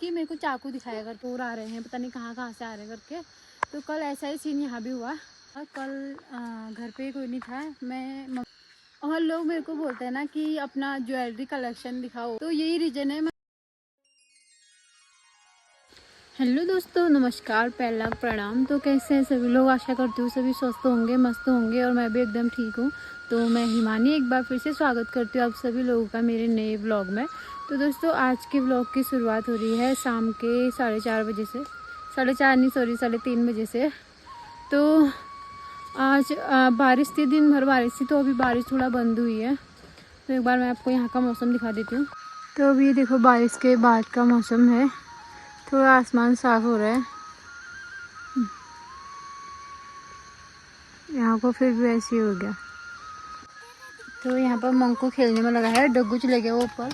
कि मेरे को चाकू दिखाया कर, चोर आ रहे हैं, पता नहीं कहाँ कहाँ से आ रहे हैं करके। तो कल ऐसा ही सीन यहाँ भी हुआ। और कल घर पे कोई नहीं था, मैं और लोग मेरे को बोलते हैं ना कि अपना ज्वेलरी कलेक्शन दिखाओ, तो यही रीज़न है। हेलो दोस्तों, नमस्कार, पहला प्रणाम। तो कैसे हैं सभी लोग? आशा करती हूँ सभी स्वस्थ होंगे, मस्त होंगे, और मैं भी एकदम ठीक हूँ। तो मैं हिमानी एक बार फिर से स्वागत करती हूँ आप सभी लोगों का मेरे नए व्लॉग में। तो दोस्तों, आज के व्लॉग की शुरुआत हो रही है शाम के 4:30 बजे से, 4:30 नहीं सॉरी 3:30 बजे से। तो आज बारिश थी, दिन भर बारिश थी, तो अभी बारिश थोड़ा बंद हुई है। तो एक बार मैं आपको यहाँ का मौसम दिखा देती हूँ। तो अभी देखो बारिश के बाद का मौसम है, थोड़ा आसमान साफ हो रहा है। यहाँ को फिर भी ऐसे ही हो गया। तो यहाँ पर मंकू खेलने में लगा है, डग्गू चले गया वो ऊपर।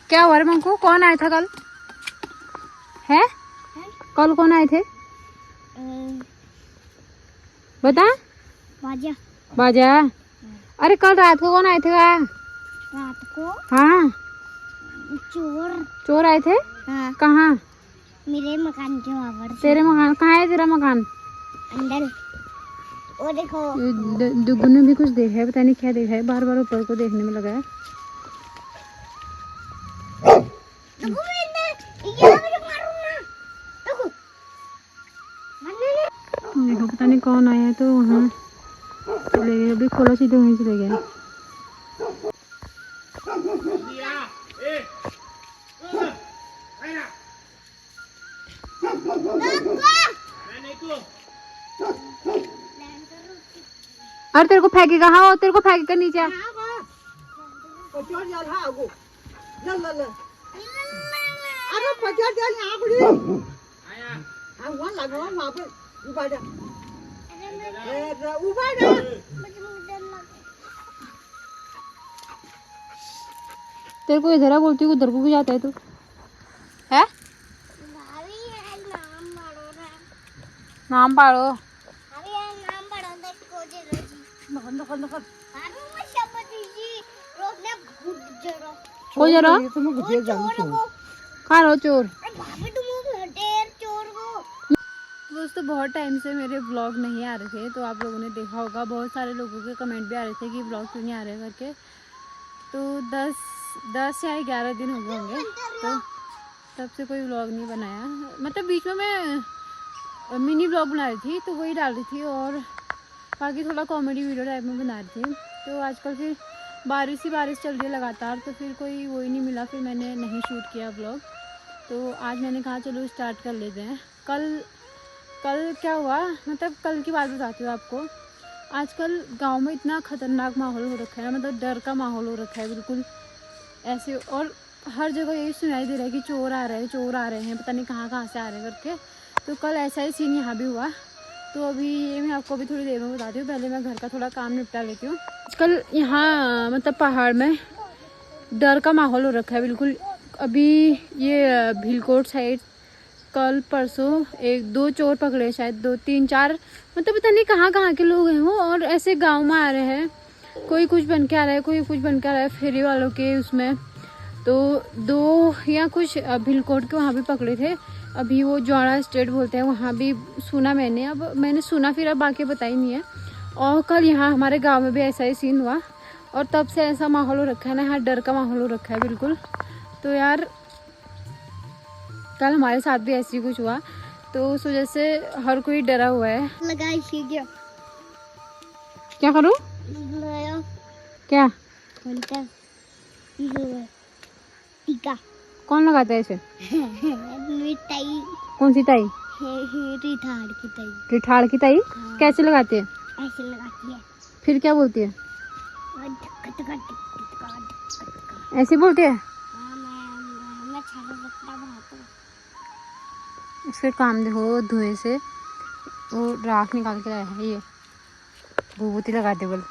क्या हुआ रे मंकू? कौन आया था कल? है कल कौन आए थे बता? बाजा। बाजा? अरे कल रात को कौन आए थे? रात को? हाँ, चोर आए थे। हाँ। कहाँ? मेरे मकान के वहाँ पर। तेरे मकान कहाँ है? तेरा मकान अंदर। वो देखो दुगु ने भी कुछ देखा है, पता नहीं क्या देखा है, बार बार ऊपर को देखने में लगा है। देखो पता नहीं कौन आया है, तो वहाँ चले गए। अभी खोला सीधे वहीं चले गए। अरे तेरे को फेंके कहाँ हो? तेरे को फेंके कर नीचे। तेरे को इधर बोलती हूँ, उधर को भी जाता है तू है? नाम पाड़ो। हो जरा कहाँ रहो चोर? दोस्तों, बहुत टाइम से मेरे व्लॉग नहीं आ रहे थे, तो आप लोगों ने देखा होगा, बहुत सारे लोगों के कमेंट भी आ रहे थे कि व्लॉग क्यों नहीं आ रहे करके। तो 10 या 11 दिन हो गए होंगे, तो तब से कोई व्लॉग नहीं बनाया। मतलब बीच में मैं मिनी व्लॉग बना रही थी, तो वही डाल रही थी, और बाकी थोड़ा कॉमेडी वीडियो टाइप में बना रही थी। तो आजकल फिर बारिश ही बारिश चल रही है लगातार, तो फिर कोई वो ही नहीं मिला, फिर मैंने नहीं शूट किया व्लॉग। तो आज मैंने कहा चलो स्टार्ट कर लेते हैं। कल क्या हुआ, मतलब कल की बात बताती हूँ आपको। आजकल गांव में इतना ख़तरनाक माहौल हो रखा है, मतलब डर का माहौल हो रखा है बिल्कुल ऐसे, और हर जगह यही सुनाई दे रहा है कि चोर आ रहे हैं, चोर आ रहे हैं, पता नहीं कहाँ कहाँ से आ रहे हैं करके। तो कल ऐसा ही सीन यहाँ भी हुआ। तो अभी ये मैं आपको अभी थोड़ी देर में बताती हूँ, पहले मैं घर का थोड़ा काम निपटा लेती हूँ। आजकल यहाँ मतलब पहाड़ में डर का माहौल हो रखा है बिल्कुल। अभी ये भीलकोट साइड कल परसों 1-2 चोर पकड़े, शायद 2-3-4, मतलब पता नहीं कहाँ कहाँ के लोग हैं वो, और ऐसे गांव में आ रहे हैं। कोई कुछ बन के आ रहा है, कोई कुछ बन के आ रहा है, फेरी वालों के उसमें। तो 2 या कुछ भीलकोट के वहाँ भी पकड़े थे। अभी वो जौड़ा स्टेट बोलते हैं, वहाँ भी सुना मैंने, अब मैंने सुना फिर अब बाकी बताई नहीं है। और कल यहाँ हमारे गाँव में भी ऐसा ही सीन हुआ, और तब से ऐसा माहौल हो रखा है ना, यहाँ डर का माहौल हो रखा है बिल्कुल। तो यार कल हमारे साथ भी ऐसी कुछ हुआ, तो उस वजह से हर कोई डरा हुआ है। क्या करूं? क्या टीका कौन लगाता है इसे? कौन सी ताई? रिठाड़ की ताई। हाँ। कैसे लगाते हैं? ऐसे लगाती है, फिर क्या बोलती है? ऐसे बोलती है। इसके काम देखो, धुएं से वो राख निकाल के लाया है, ये भूबूती लगाते बोल।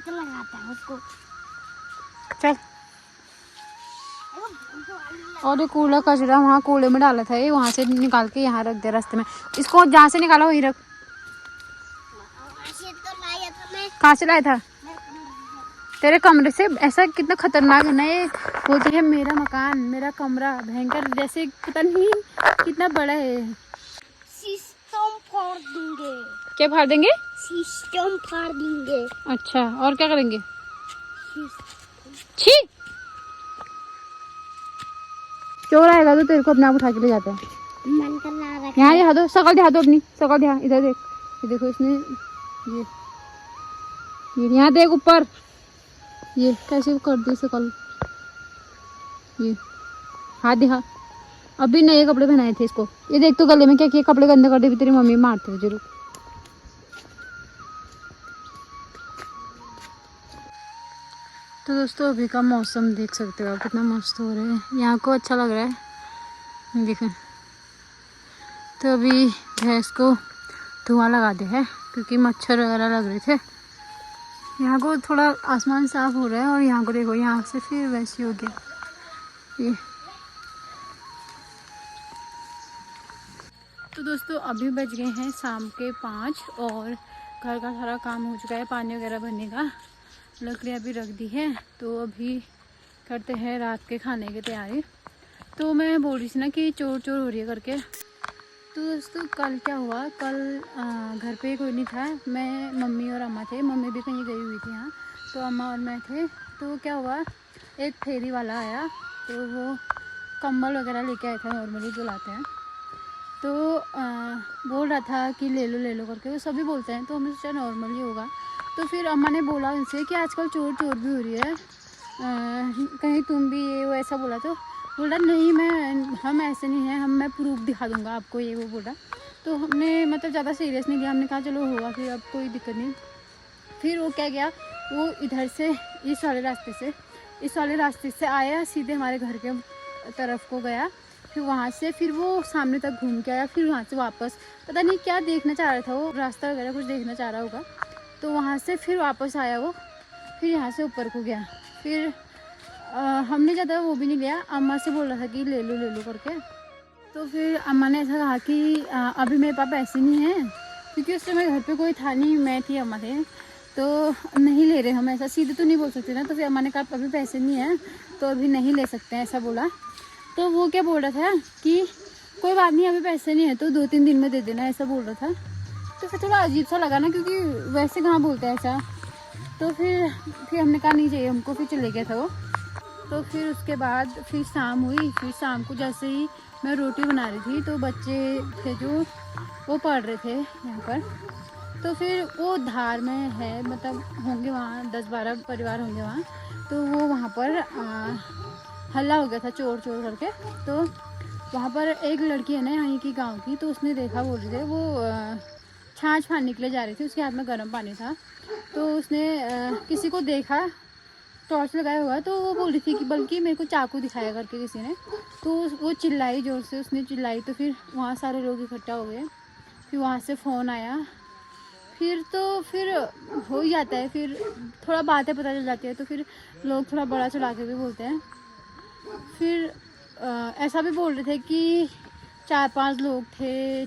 तो लगाता है उसको। चल। और ये कूड़ा कचरा वहाँ कूड़े में डाला था, ये वहाँ से निकाल के यहाँ रख दे रास्ते में। इसको जहाँ से निकाला वहीं रख। कहाँ से लाया था? तेरे कमरे से ऐसा कितना खतरनाक है ना ये, बोलते हैं मेरा मकान मेरा कमरा भयंकर, जैसे पता नहीं कितना बड़ा है। सिस्टम फाड़ देंगे। क्या फाड़ देंगे? सिस्टम फाड़ देंगे। अच्छा, और क्या करेंगे? छी, चोर आएगा तो तेरे को अपने आप उठा के ले जाता है। मन कर रहा है। यहाँ दिखा दो शकल, दिखा दो अपनी शकल, दिखा इधर देख, ये देखो इसने ये यहाँ देख ऊपर, ये कैसे कर दी शकल, ये हाथ दिखा। अभी नए कपड़े पहनाए थे इसको, ये देख तो गले में क्या किया, कपड़े गंदे कर दे, तेरी मम्मी मारते थे जरूर। तो दोस्तों अभी का मौसम देख सकते हो आप, कितना मस्त हो रहा है, यहाँ को अच्छा लग रहा है देखें। तो अभी भैंस को धुआं लगा दे है क्योंकि मच्छर वगैरह लग रहे थे। यहाँ को थोड़ा आसमान साफ हो रहा है और यहाँ को देखो, यहाँ से फिर वैसे हो गया ये। तो दोस्तों अभी बज गए हैं शाम के 5 और घर का सारा काम हो चुका है, पानी वगैरह भरने का, लकड़ियाँ भी रख दी है। तो अभी करते हैं रात के खाने की तैयारी। तो मैं बोल रही थी ना कि चोर चोर हो रही है करके। तो दोस्तों कल क्या हुआ, कल घर पे कोई नहीं था, मैं मम्मी और अम्मा थे, मम्मी भी कहीं गई हुई थी यहाँ, तो अम्मा और मैं थे। तो क्या हुआ, एक फेरी वाला आया, तो वो कंबल वगैरह लेके आया था, नॉर्मली जो लाते हैं। तो बोल रहा था कि ले लो करके, वो सभी बोलते हैं, तो हमने सोचा नॉर्मली होगा। तो फिर अम्मा ने बोला उनसे कि आजकल चोर चोर भी हो रही है, कहीं तुम भी ये वो ऐसा बोला। तो बोला नहीं हम ऐसे नहीं हैं, मैं प्रूफ दिखा दूंगा आपको, ये वो बोला। तो हमने मतलब ज़्यादा सीरियस नहीं लिया, हमने कहा चलो होगा फिर, अब कोई दिक्कत नहीं। फिर वो क्या गया, वो इधर से इस वाले रास्ते से आया, सीधे हमारे घर के तरफ को गया, फिर वहाँ से फिर वो सामने तक घूम के आया, फिर वहाँ से वापस पता नहीं क्या देखना चाह रहा था, वो रास्ता वगैरह कुछ देखना चाह रहा होगा। तो वहाँ से फिर वापस आया वो, फिर यहाँ से ऊपर को गया। फिर हमने ज़्यादा वो भी नहीं लिया, अम्मा से बोल रहा था कि ले लो करके। तो फिर अम्मा ने ऐसा कहा कि अभी मेरे पास पैसे नहीं हैं, क्योंकि उस समय घर पे कोई था नहीं, मैं थी अम्मा थे, तो नहीं ले रहे हम, ऐसा सीधे तो नहीं बोल सकते ना। तो फिर अम्मा ने कहा अभी पैसे नहीं हैं तो अभी नहीं ले सकते हैं, ऐसा बोला। तो वो क्या बोल रहा था कि कोई बात नहीं अभी पैसे नहीं है तो 2-3 दिन में दे देना, ऐसा बोल रहा था। तो फिर थोड़ा अजीब सा लगा ना, क्योंकि वैसे कहाँ बोलते हैं ऐसा। तो फिर हमने कहा नहीं चाहिए हमको, फिर चले गया था वो। तो फिर उसके बाद फिर शाम हुई, फिर शाम को जैसे ही मैं रोटी बना रही थी, तो बच्चे थे जो वो पढ़ रहे थे यहाँ पर। तो फिर वो धार में है, मतलब होंगे वहाँ 10-12 परिवार होंगे वहाँ। तो वो वहाँ पर हल्ला हो गया था चोर चोर करके। तो वहाँ पर एक लड़की है ना यहाँ की गांव की, तो उसने देखा, बोल रहे थे वो छाछ फाड़ने के लिए जा रही थी, उसके हाथ में गर्म पानी था। तो उसने किसी को देखा टॉर्च लगाया हुआ, तो वो बोल रही थी कि बल्कि मेरे को चाकू दिखाया करके किसी ने। तो वो चिल्लाई जोर से, उसने चिल्लाई, तो फिर वहाँ सारे लोग इकट्ठा हो गए। फिर वहाँ से फ़ोन आया, फिर हो ही जाता है, फिर थोड़ा बातें पता चल जाती है, तो फिर लोग थोड़ा बड़ा चढ़ा के भी बोलते हैं। फिर ऐसा भी बोल रहे थे कि 4-5 लोग थे,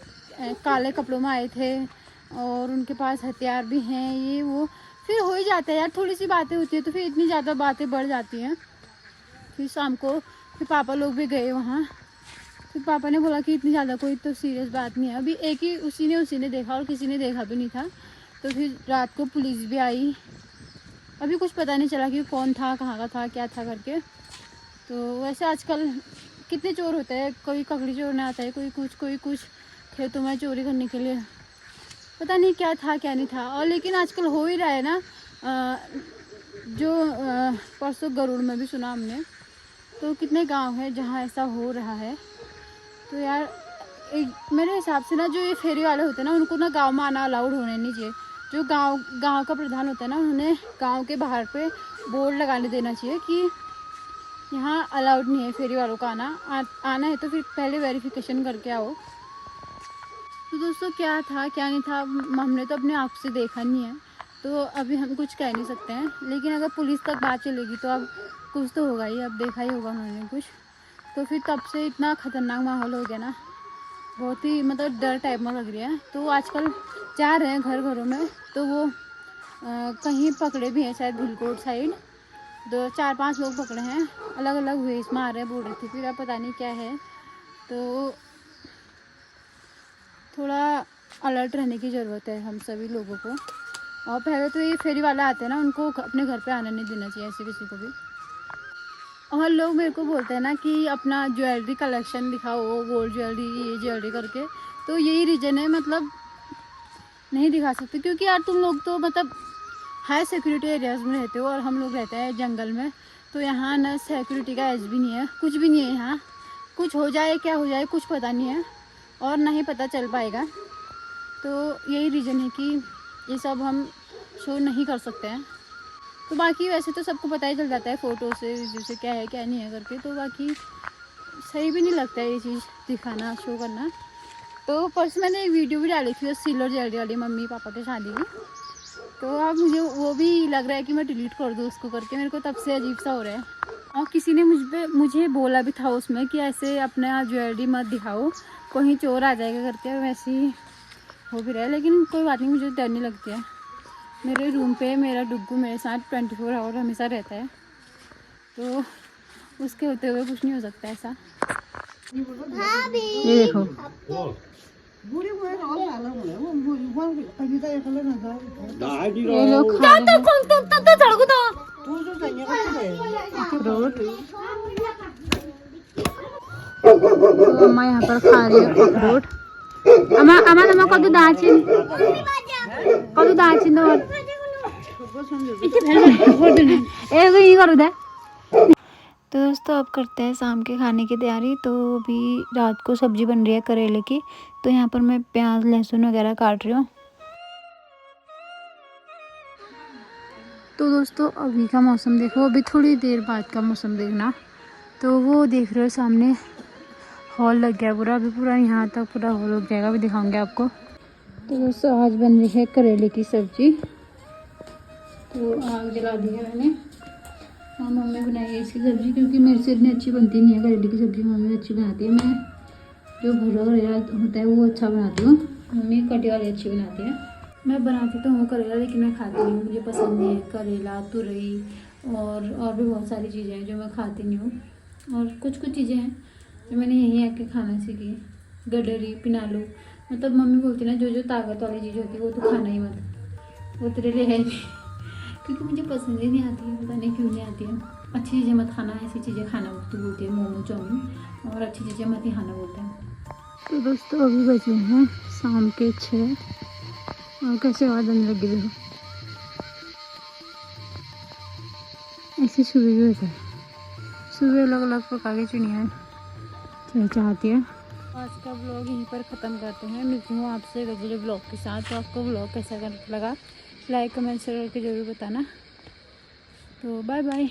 काले कपड़ों में आए थे और उनके पास हथियार भी हैं, ये वो। फिर हो ही जाता है यार, थोड़ी सी बातें होती है तो फिर इतनी ज़्यादा बातें बढ़ जाती हैं। फिर शाम को फिर पापा लोग भी गए वहाँ। फिर पापा ने बोला कि इतनी ज़्यादा कोई तो सीरियस बात नहीं है, अभी एक ही उसी ने देखा और किसी ने देखा भी नहीं था। तो फिर रात को पुलिस भी आई, अभी कुछ पता नहीं चला कि कौन था, कहाँ का था, क्या था करके। तो वैसे आजकल कितने चोर होते हैं, कोई ककड़ी चोरने आता है, कोई कुछ खेतों में चोरी करने के लिए, पता नहीं क्या था क्या नहीं था। और लेकिन आजकल हो ही रहा है ना, जो परसों गरुड़ में भी सुना हमने, तो कितने गांव है जहां ऐसा हो रहा है। तो यार मेरे हिसाब से ना, जो ये फेरी वाले होते हैं ना, उनको ना गांव में आना अलाउड होने नहीं चाहिए। जो गांव का प्रधान होता है ना, उन्हें गांव के बाहर पे बोर्ड लगाने देना चाहिए कि यहाँ अलाउड नहीं है फेरी वालों का आना है तो फिर पहले वेरिफिकेशन करके आओ। तो दोस्तों क्या था क्या नहीं था हमने तो अपने आँख से देखा नहीं है, तो अभी हम कुछ कह नहीं सकते हैं। लेकिन अगर पुलिस तक बात चलेगी तो अब कुछ तो होगा ही, अब देखा ही होगा उन्होंने कुछ। तो फिर तब से इतना ख़तरनाक माहौल हो गया ना, बहुत ही मतलब डर टाइप में लग रहा है। तो आजकल जा रहे हैं घरों में, तो वो कहीं पकड़े भी हैं शायद भिलकोट साइड, 4-5 लोग पकड़े हैं, अलग अलग वेश में आ रहे हैं बॉर्डर के, फिर अब पता नहीं क्या है। तो थोड़ा अलर्ट रहने की ज़रूरत है हम सभी लोगों को। और पहले तो ये फेरी वाला आते हैं ना, उनको अपने घर पे आने नहीं देना चाहिए ऐसे किसी को भी। और लोग मेरे को बोलते हैं ना कि अपना ज्वेलरी कलेक्शन दिखाओ, गोल्ड ज्वेलरी, ये ज्वेलरी करके, तो यही रीज़न है, मतलब नहीं दिखा सकते क्योंकि यार तुम लोग तो मतलब हाई सिक्योरिटी एरियाज़ में रहते हो और हम लोग रहते हैं जंगल में। तो यहाँ ना सिक्योरिटी का एज भी नहीं है, कुछ भी नहीं है यहाँ। कुछ हो जाए क्या हो जाए कुछ पता नहीं है और ना ही पता चल पाएगा। तो यही रीज़न है कि ये सब हम शो नहीं कर सकते हैं। तो बाकी वैसे तो सबको पता ही चल जाता है फ़ोटो से, जैसे क्या है क्या नहीं है करके। तो बाकी सही भी नहीं लगता है ये चीज़ दिखाना, शो करना। तो परसों मैंने एक वीडियो भी डाली थी सिल्वर ज्वेलरी वाली मम्मी पापा की शादी की। तो अब मुझे वो भी लग रहा है कि मैं डिलीट कर दूँ उसको करके, मेरे को तब से अजीब सा हो रहा है। और किसी ने मुझे बोला भी था उसमें कि ऐसे अपना ज्वेलरी मत दिखाओ, कहीं चोर आ जाएगा करके। वैसे ही हो भी रहा है, लेकिन कोई बात नहीं, मुझे डर नहीं लगती है। मेरे रूम पे मेरा डुग्गू मेरे साथ 24 आवर हमेशा रहता है, तो उसके होते हुए कुछ नहीं हो सकता ऐसा। ये देखो ये लोग खा रहे हैं रोट। तो अम्मा यहाँ पर खा रही है अखरोट। अम्मा अम्मा अम्मा कदू दाचिन और ये करो दे। तो दोस्तों अब करते हैं शाम के खाने की तैयारी। तो अभी रात को सब्जी बन रही है करेले की, तो यहाँ पर मैं प्याज लहसुन वगैरह काट रही हूँ। तो दोस्तों अभी का मौसम देखो, अभी थोड़ी देर बाद का मौसम देखना। तो वो देख रहे हो सामने हॉल लग गया पूरा, अभी पूरा यहाँ तक पूरा हॉल लग जाएगा, अभी दिखाऊंगी आपको। तो दोस्तों आज बन रही है करेले की सब्जी। तो आग जला दी है मैंने। हाँ मम्मी बनाई है इसकी सब्ज़ी, क्योंकि मेरे से इतनी अच्छी बनती नहीं है करेले की सब्ज़ी, मम्मी अच्छी बनाती है। मैं जो भरा करेला होता है वो अच्छा बनाती हूँ, मम्मी कटी वाली अच्छी बनाती है। मैं बनाती तो हूँ करेला, लेकिन मैं खाती नहीं हूँ, मुझे पसंद नहीं है करेला, तुरई और भी बहुत सारी चीज़ें हैं जो मैं खाती नहीं हूँ। और कुछ चीज़ें हैं जो मैंने यहीं आके खाना सीखी, गडरी पिनालू। मतलब मम्मी बोलती ना जो ताकत वाली चीज़ होती है वो तो खाना ही मत, वो तेरे लिए है नहीं। क्योंकि मुझे पसंद ही नहीं आती है, पता नहीं क्यों नहीं आती है। अच्छी चीज़ें मत खाना, ऐसी चीज़ें खाना तो बोलती है मोमो चाउमीन, और अच्छी चीज़ें मत ही खाना बोलते हैं। तो दोस्तों अभी बजे हैं शाम के 6 और कैसे आवाज़ आने लगी देखो, ऐसी सुबह भी होता है। सुबह अलग अलग प्रकार की चिड़ियाँ चहचहाती है। आज का ब्लॉग यहीं पर ख़त्म करते हैं, मिलती हूँ आपसे अगले ब्लॉग के साथ। तो आपको ब्लॉग कैसा लगा लाइक कमेंट शेयर करके ज़रूर बताना। तो बाय बाय।